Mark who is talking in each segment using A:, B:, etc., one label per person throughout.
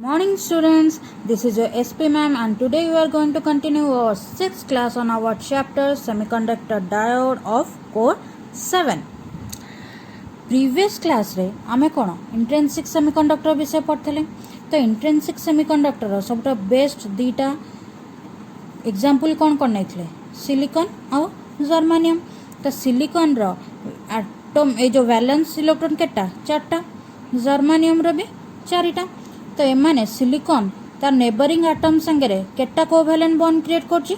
A: Morning students, this is your SP ma'am and today we are going to continue our 6th class on our chapter Semiconductor Diode of Core 7. Previous class रे आमे कोन intrinsic semiconductor विषय पढ़थले तो intrinsic semiconductor सबटा best दीटा example कोन नैथले silicon और germanium तो silicon row atom A जो valence electron केटा चारटा germanium रो भी चारिटा तो एमाने सिलिकॉन तार नेबरिंग एटम संगे केटा कोवैलेंट बॉन्ड क्रिएट करछि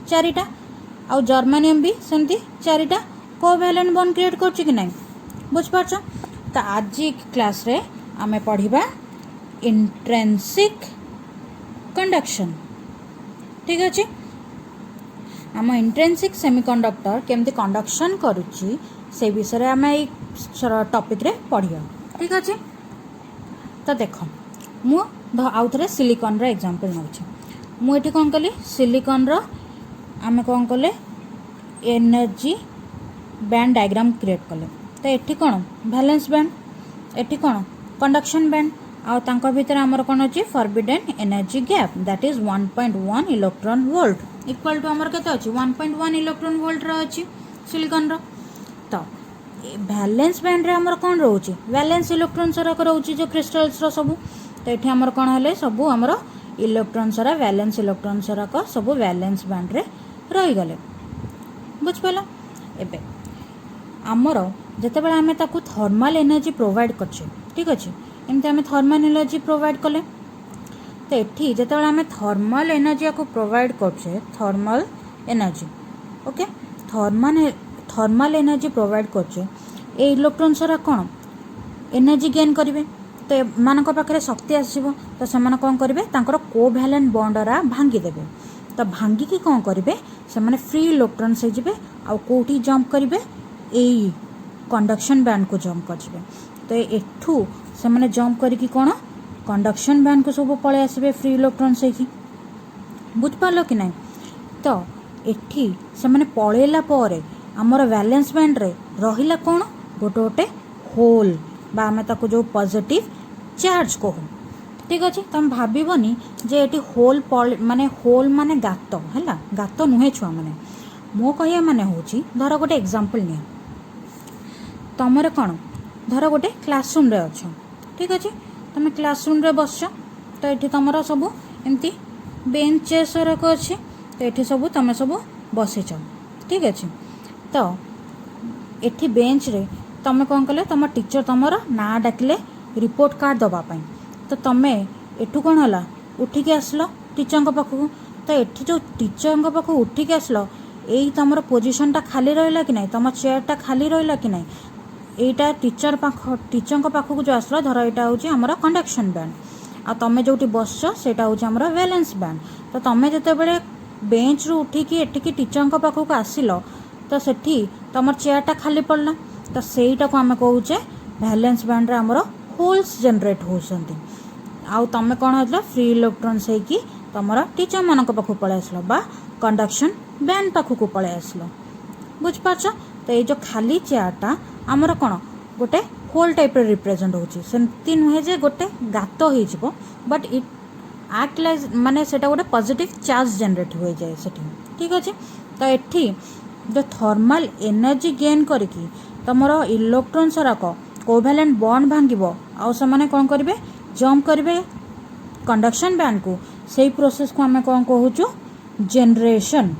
A: चारिटा आ जर्मेनियम भी सेमती चारिटा कोवैलेंट बॉन्ड क्रिएट करछि कि नै बुझ पारछ तो आज क्लास रे आमे पढ़िबा इंट्रिंसिक कंडक्शन ठीक अछि आम इंट्रिंसिक सेमीकंडक्टर केमती कंडक्शन करूछि से विषय रे आमे ए टॉपिक रे पढ़िया ठीक अछि तो देखो मु आउ थे सिलिकॉन रो एग्जांपल नउछि मु एठी कोन कली सिलिकॉन रो आमे कोन कले एनर्जी बैंड डायग्राम क्रिएट कले तो एठी कोन वैलेंस बैंड एठी कोन कंडक्शन बैंड आ तांको भीतर हमर कोन अछि forbidden energy gap that is 1.1 electron volt equal to हमर केते अछि 1.1 इलेक्ट्रॉन वोल्ट रो अछि सिलिकॉन रो तो वैलेंस बैंड रे हमर कोन रहउछि वैलेंस इलेक्ट्रॉन सरा रहउछि जो क्रिस्टल्स रो सब तो ये आमर कौन है सब आमर इलेक्ट्रॉन सारा वैलेंस इलेक्ट्रॉन सारा का सब वैलेंस बैंड रे रहीगले बुझिपाल एबे आमर जितेबाला आम ताकू थर्माल एनर्जी प्रोवाइड करछे ठीक अच्छे एमती आम थर्माल एनर्जी प्रोवाइड कले तो ये जितेबाला आम थर्माल एनर्जी को प्रोवाइड करछे thermal energy okay thermal energy provide करछे ए इलेक्ट्रॉन सारा कौन एनर्जी गेन करेंगे तो मान पाखे शक्ति आसो तो से कौन करेंगे कोवैलेंट बॉन्डरा भांगीदेवे तो भांगिकी कौन करेंगे से फ्री इलेक्ट्रॉन्स हो कौटी जंप करेंगे यही कंडक्शन बैंड को जंप करेंगे तो एठू से जंप करी कौन कंडक्शन बैंड को सब पलि आसबे फ्री इलेक्ट्रॉन्स हो बुझिपार कि ना तो एठी से पलैला आमर वैलेंस बैंड रे रहिला कौन गोटे गोटे होल बा आमे ताको जो पॉजिटिव चार्ज कहू ठीक अच्छे तुम भाबनी जे एटी होल माने गात है गात नुहे छुआ मैंने मो कह माने होची धर गोटे एग्जांपल नि तुम कौन धर गोटे क्लासरूम रे अच्छ ठीक अच्छे तुम क्लासरूम रे बस तो ये तुम सब एमती बेंच चेयर्स अच्छे तो ये सब तुम सब बसीच ठीक अच्छे तो एठी बेंच रे तुम कौन कले तुम टीचर तुम ना डाकिले रिपोर्ट कार्ड दवापाई तो तुम एठू कौन है उठिक आसल टीचर पाखक तो ये जो टीचर पाखक उठिक आसल यही तुम पोजिशन टा खाली रहा कि ना तुम चेयर टा खाली रहा कि ना यहीटा टीचर पाखक जो आसल धर यहाँ हूँ आमर कंडक्शन बैंड आ तुम जो बस से हूँ वैलेंस बैंड तो तुम जिते बेंच रू उठिकी एठिकी टीचर पाखक आसिल तो सेठी तुम चेयर टा खाली पड़ला तो सेटा को आम कहे वैलेंस बैंड रे हमर होल्स जनरेट होती आउ तुम कौन होता फ्री इलेक्ट्रॉन्स होगी तुम टीचर मान पाखक पलि आसल बा कंडक्शन बैंड पाखक पलि आसल बुझिपारछ तो ये जो खाली चेयरटा आमर कौन गोटे होल टाइप रिप्रेजेंट होची सेमती नुहे जे गोटे गात हो बट इट एक्ट लाइक माने सेटा गोटे पॉजिटिव चार्ज जनरेट हो जाए सेठी ठीक अच्छे तो एठी जो थर्माल एनर्जी गेन करके तुम इलेक्ट्रॉन सारा कोवैलेंट बॉन्ड भांगिबो आउ से कौन करेंगे जंप करेंगे कंडक्शन बैंड को सही प्रोसेस को आम कौन कहूँ जनरेशन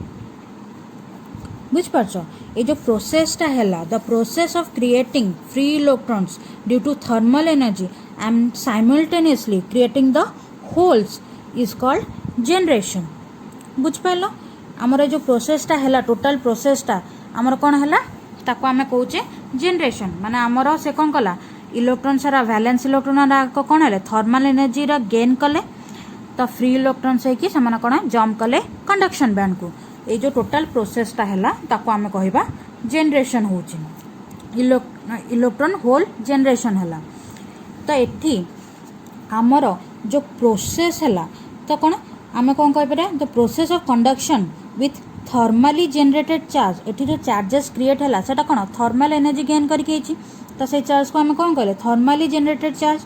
A: बुझिपारछ ये जो प्रोसेसटा है the process of creating free electrons due to thermal energy and simultaneously creating the holes is called generation बुझिपार आमर जो प्रोसेसटा है टोटाल प्रोसेसटा आमर कौन है ताको आमे कहूचे जनरेशन माने आमर से कौन कला इलेक्ट्रॉन सारा वैलेंस इलेक्ट्रॉन कौन है थर्मल एनर्जी रा गेन कले तो फ्री इलेक्ट्रॉन्स होइकी से कौन जंप कले कंडक्शन बैंड को ये जो टोटाल प्रोसेसटा है ताको आमे कहबा जनरेशन होची इलेक्ट्रॉन होल जनरेशन है तो एठी आमर जो प्रोसेस है तो कौन आमे कौन कह पारे the process of conduction with thermally generated charge एटी जो चार्जेस क्रिएट है सेटा कौन थर्माल एनर्जी गेन करके तो से चार्ज को आम कौन कहले थर्माली जनरेटेड चार्ज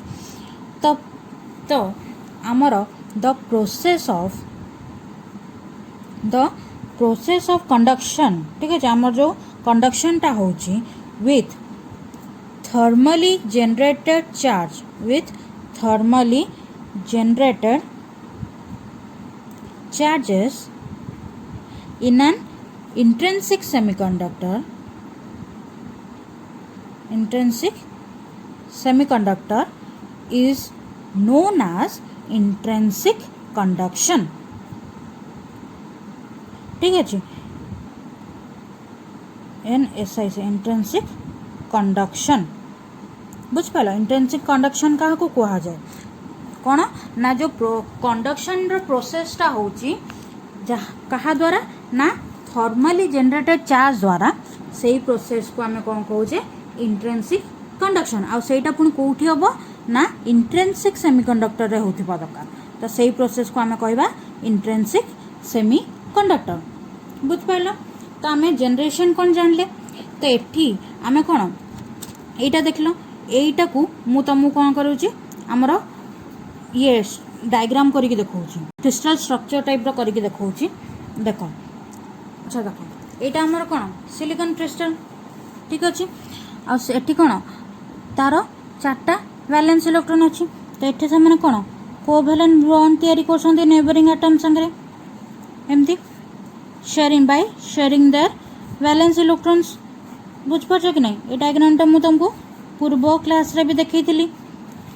A: तो आमर द प्रोसेस ऑफ कंडक्शन ठीक है आमर जो कंडक्शन टा होची with thermally generated charges in an intrinsic semiconductor is known as intrinsic conduction ठीक है NSI से इंट्रेंसिक कंडक्शन बुझ पाल इंट्रेंसिक कंडक्शन क्या कह जाए कौन ना जो कंडक्शन प्रोसेसटा होची कहा द्वारा ना थर्मली जनरेटेड चार्ज द्वारा से प्रोसेस को आम कौन कहे इंट्रेंसिक कंडक्शन आईटा पुणी कौटी हम ना इंट्रेंसिक सेमीकंडक्टर रे होथिबा दरकार तो से प्रोसेस को आम कहवा इंट्रेंसिक सेमीकंडक्टर बुझ पाल तो आम जनरेशन कौन जानले तो एठी आम कौन एटा देखल एटा को मु तुमको कौन करूची आमर ये डायग्राम करके देखौची क्रिस्टल स्ट्रक्चर टाइप रो करके देखौची देख अच्छा देख एटा हमर कोन सिलिकॉन क्रिस्टल ठीक अछि आ एठी कोन तार चारटा वैलेंस इलेक्ट्रॉन अछि तो एठी से माने कोन कोवैलेंट बॉन्ड तयारी करछन्ते नेबरिंग एटम संगे एमती शेयरिंग देयर वैलेंस इलेक्ट्रॉन्स बुझ पाछो कि नहीं ए डायग्राम टा मु तुमको पूर्व क्लास रे भी देखैतिली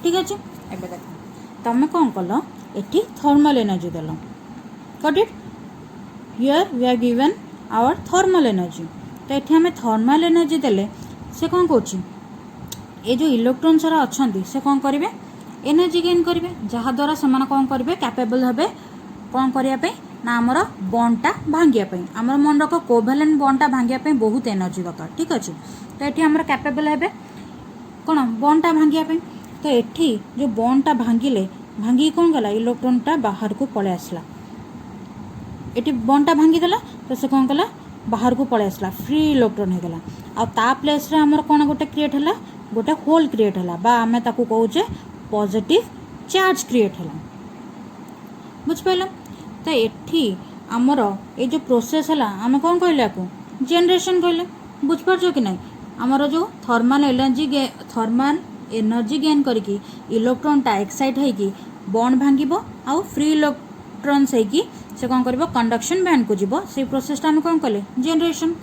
A: ठीक अछि एबे देख तमें कौन कल ये थर्मल एनर्जी देल got it here we are given our thermal energy तो ये आम थर्मल एनर्जी देले से कौन कौन ये जो इलेक्ट्रॉन सारा अच्छा से कौन करेंगे एनर्जी गेन करेंगे जहाद्वारा से कौन करेंगे कैपेबल हे कौन करने ना आमर बॉन्डटा भांगियापाई आमर मन रख कोवैलेंट बॉन्डटा भांगियापाई बहुत एनर्जी दरकार ठीक अच्छे तो ये आमर कैपेबल हे कौन बॉन्डटा भांगियापाई तो एठी जो बॉन्डटा भांगी कौन गला इलेक्ट्रॉनटा बाहर को पळे आसला एठी बॉन्डटा भांगी तो से कौन कला बाहर को पळे आसला फ्री इलेक्ट्रॉन हो गला आ ता प्लेस रे हमर कोन गोटे क्रिएट हला गोटे होल क्रिएट हला बा हमें ताकू कहूचे पॉजिटिव चार्ज क्रिएट हला बुझ पाइल तो एठी हमर ए जो प्रोसेस हला हम कौन कहले आकू जनरेशन कहले बुझ पारछो कि नहीं हमर जो थर्मल एनर्जी गेन करके इलेक्ट्रॉनटा एक्साइट होगी बॉन्ड भांगिबो आउ फ्री इलेक्ट्रॉन्स होगी से कौन कर कंडक्शन बैंड को जीवो से प्रोसेसटा हम कौन कले जनरेशन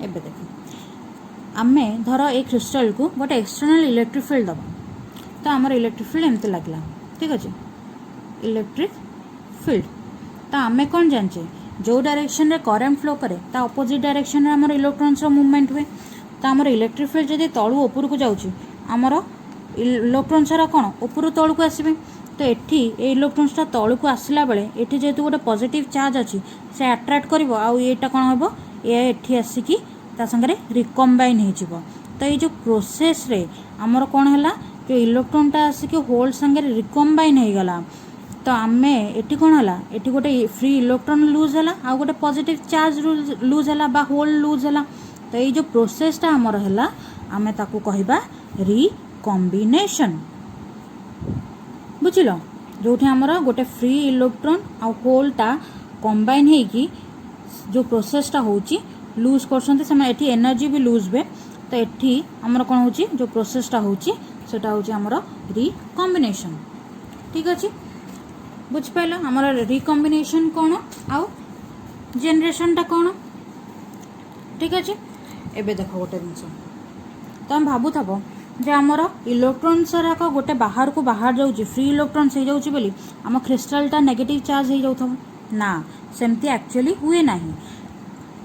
A: एबे देख आमे धर ए क्रिस्टल को गोटे एक्सटर्नल इलेक्ट्रिक फील्ड दबा तो आमर इलेक्ट्रिक फील्ड एमती लगला ठीक अच्छे इलेक्ट्रिक फील्ड तो आमे कौन जाने जो डायरेक्शन रे करंट फ्लो करे ता ऑपोजिट डायरेक्शन रे आमर इलेक्ट्रॉन्स रो मूवमेंट हुए तो आमर इलेक्ट्रिक फील्ड जदि तळु ऊपर को जाउची आमर इलेक्ट्रॉन सारा कौन ऊपर तौक आसबे तो ये इलेक्ट्रॉन्सटा तौक आसला बेले ये जेहेतु गोटे पॉजिटिव चार्ज अच्छी से अट्रैक्ट करिवो आ एटा कौन हम ये आसिकी ता संगे रिकम्बाइन हो तो ये जो प्रोसेस रे आमर कौन है जो इलेक्ट्रॉनटा आसिकी होल संगे रिकम्बाइन हो गला तो आम ये कौन है ये गोटे फ्री इलेक्ट्रॉन लूज है आ गोटे पॉजिटिव चार्ज लूज है बा होल लूज है तो ये जो प्रोसेसटा आमर है आम ताकू कहबा रिकम्बिनेशन बुझिल जो आमर गोटे फ्री इलेक्ट्रॉन आ होलटा कंबाइन होगी जो प्रोसेसटा होची लूज कर एनर्जी भी लूज हुए तो ये आमर कौन हो जो प्रोसेसटा होची सेटा होची आमर रिकम्बिनेशन ठीक अच्छे बुझ पाइल आमर रिकम्बिनेशन कौन आउ जनरेशनटा कौन ठीक अच्छे एबे देख गोटे जिनस तुम भावुव जे आमर इलेक्ट्रॉन सारा गोटे बाहर को बाहर जाऊँगी फ्री इलेक्ट्रॉन्स हो जाऊँगी बोली आम क्रिस्टलटा नेगेटिव चार्ज हो जाऊ ना सेमती एक्चुअली हुए ना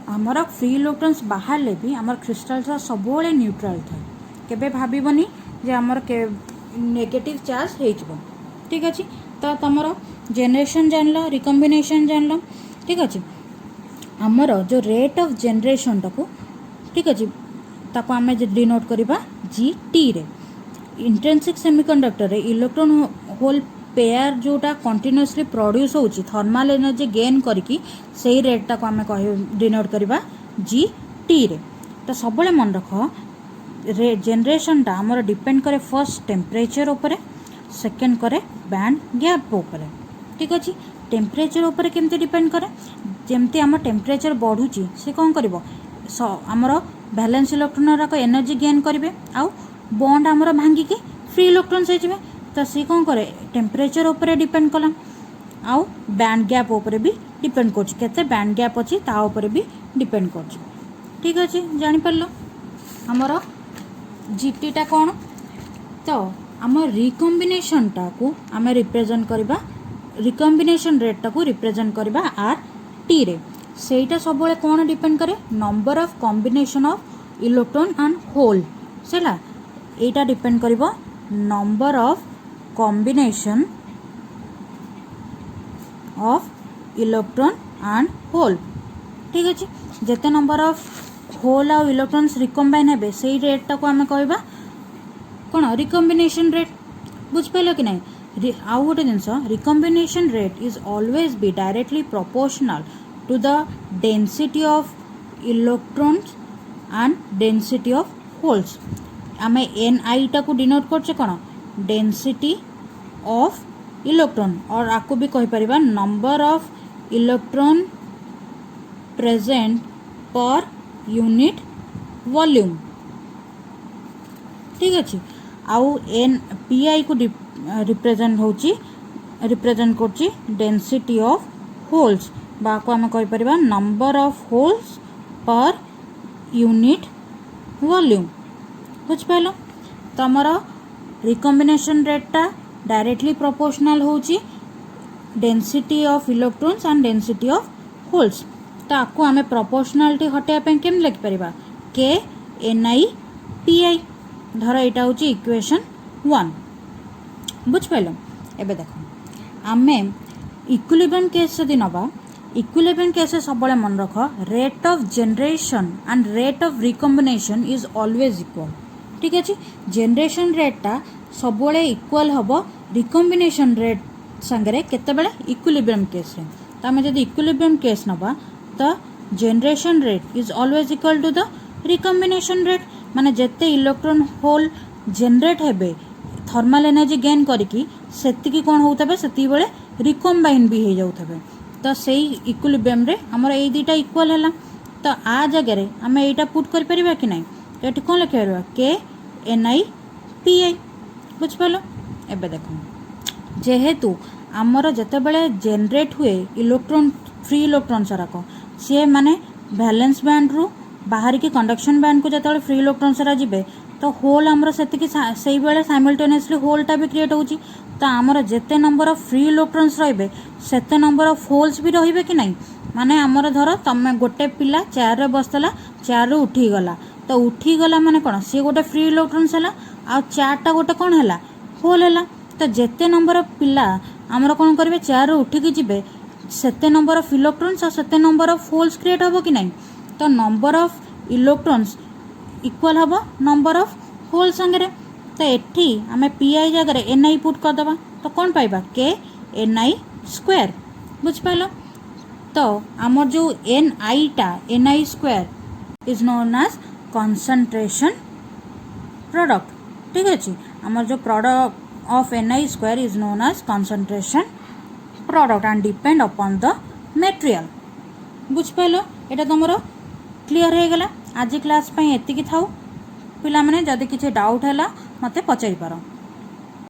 A: आमर फ्री इलेक्ट्रॉन्स बाहर ले भी आमर क्रिस्टलटा सब न्यूट्रल थाए केबे भाबनी जे आमर नेगेटिव चार्ज हो ठीक अच्छे तो तुम जनरेशन जान रिकम्बिनेशन जान ठीक अच्छे आमर जो रेट ऑफ जनरेशन टाको ठीक अच्छे ताको आमे डिनोट करबा GT रे इंट्रिंसिक सेमीकंडक्टर रे इलेक्ट्रॉन होल पेयर जोटा कंटिन्यूअसली प्रोड्यूस होची थर्मल एनर्जी गेन करके सही रेट टाको आमे डिनोट करबा GT रे तो सब मन रख जनरेशनटा आमर डिपेंड करे फर्स्ट टेम्परेचर उपरे सेकेंड करे बैंड गैप ऊपर ठीक अच्छे टेम्परेचर ऊपर केमती डिपेंड करे जमती आम टेम्परेचर बढ़ुची से कौन कर आमर balance electron rock energy gain करेंगे आउ बॉन्ड आमर भांगिकी फ्री इलेक्ट्रॉन्स हो तो सी कौन करे टेम्परेचर ऊपर डिपेंड कला आउ बैंड गैप ऊपर भी डिपेंड करते बैंड गैप अच्छी ताऊपर भी डिपेंड कर ठीक अच्छे जापर आमर जीटीटा कौन तो आम रिकम्बिनेशन टाकू आम रिप्रेजेंट करवा रिकम्बिनेशन रेट टाकू रिप्रेजेंट करवा आर टी रे सेटा सब कौन डिपेंड करे number of combination of electron and hole सेला एटा डिपेंड करिवो number of combination of electron and hole ठीक अच्छे जेते नंबर ऑफ होल आउ इलेक्ट्रॉन्स रिकम्बाइन हेबे सेई रेट टाको आमे कहबा कौन रिकम्बिनेशन रेट बुझ पाइल कि नहीं आउ गोटे जिनस recombination rate is always be directly proportional to the density of electrons and density of holes आमे एन आई टाको डिनोट करछे कौन डेंसिटी ऑफ इलेक्ट्रॉन और आपको भी कहि परिबा number of electron present per unit volume ठीक अच्छे आउ एन पी आई को रिप्रेजेंट होची रिप्रेजेंट करची डेंसिटी ऑफ होल्स बाको आम कहि परिबा number of holes per unit volume बुझ पाइल तो आमर रिकम्बिनेशन रेटा डायरेक्टली प्रोपोर्शनल होची density of electrons and density of holes तो आपको आम प्रोपोर्शनालिटी हटाइबा केम लिखि परिबा के एन आई पी आई धर यहाँ हूँ इक्वेशन 1 बुझ पाइल एबे देखो आम इक्विलिब्रियम केस यदि नवा इक्विलिब्रियम केस सब मन रख rate of generation and rate of recombination is always equal ठीक अच्छे जनरेशन रेटा सब इक्वल हम रिकम्बिनेशन रेट सांगे केतबेले इक्विलिब्रियम केस रे तो आम जब इक्विलिब्रियम केस नवा तो generation rate is always equal to the recombination rate माने जेते इलेक्ट्रॉन होल जनरेट हेबे थर्मल एनर्जी गेन करिकी सेतिकी कोन होउतबे सेति बेले रिकम्बाइन भी हो जाउतबे तो सेई इक्विलिब्रियम रे हमर ए दुटा इक्वल हैला तो आ जगह रे हम एटा पुट कर परिबा कि नै एटी कोन लिखि परिबा के एन आई पी आई बुझ पालो एबे देखो जेहेतु आमर जते बेले जनरेट हुए इलेक्ट्रॉन फ्री इलेक्ट्रॉन सराक सी माने बैलेंस बैंड रु बाहर की कंडक्शन बैंड को जो फ्री इलेक्ट्रॉन सारा जीवे तो होल आमर से बेले साइमल्टेनियसली होलटा भी क्रिएट होची तो आमर जेते नंबर ऑफ फ्री इलेक्ट्रॉन्स रहिबे सेते नंबर ऑफ होल्स भी रहिबे कि नहीं माने आमर धर तमे गोटे पिला चेयर रे बसतला चेयर रू उठी गला तो उठी गला माने कोन सी गोटे फ्री इलेक्ट्रॉन्स हला आ चेयरटा गोटे कोन हला होल हला तो जेते नंबर ऑफ पिला आमर कोन करबे चेयर रू उठी की जिबे सेते नंबर ऑफ इलेक्ट्रॉन्स और सेते नंबर ऑफ होल्स क्रिएट होबो कि नहीं तो नंबर ऑफ इलेक्ट्रॉन्स इक्वल हम नंबर ऑफ होल संगे तो एठी आम पी आई जगह एन आई पुट करदे तो कौन पाइबा के एन आई स्क्वायर बुझ पाल तो आमर जो n i square is known as concentration product ठीक अच्छे आमर जो product of n i square is known as concentration product and depend upon the material बुझ पाइल एटा तुमर क्लियर हो गला आज क्लास एतिकी थाउ पिला माने जदि किसी डाउट है मते पचारि पार।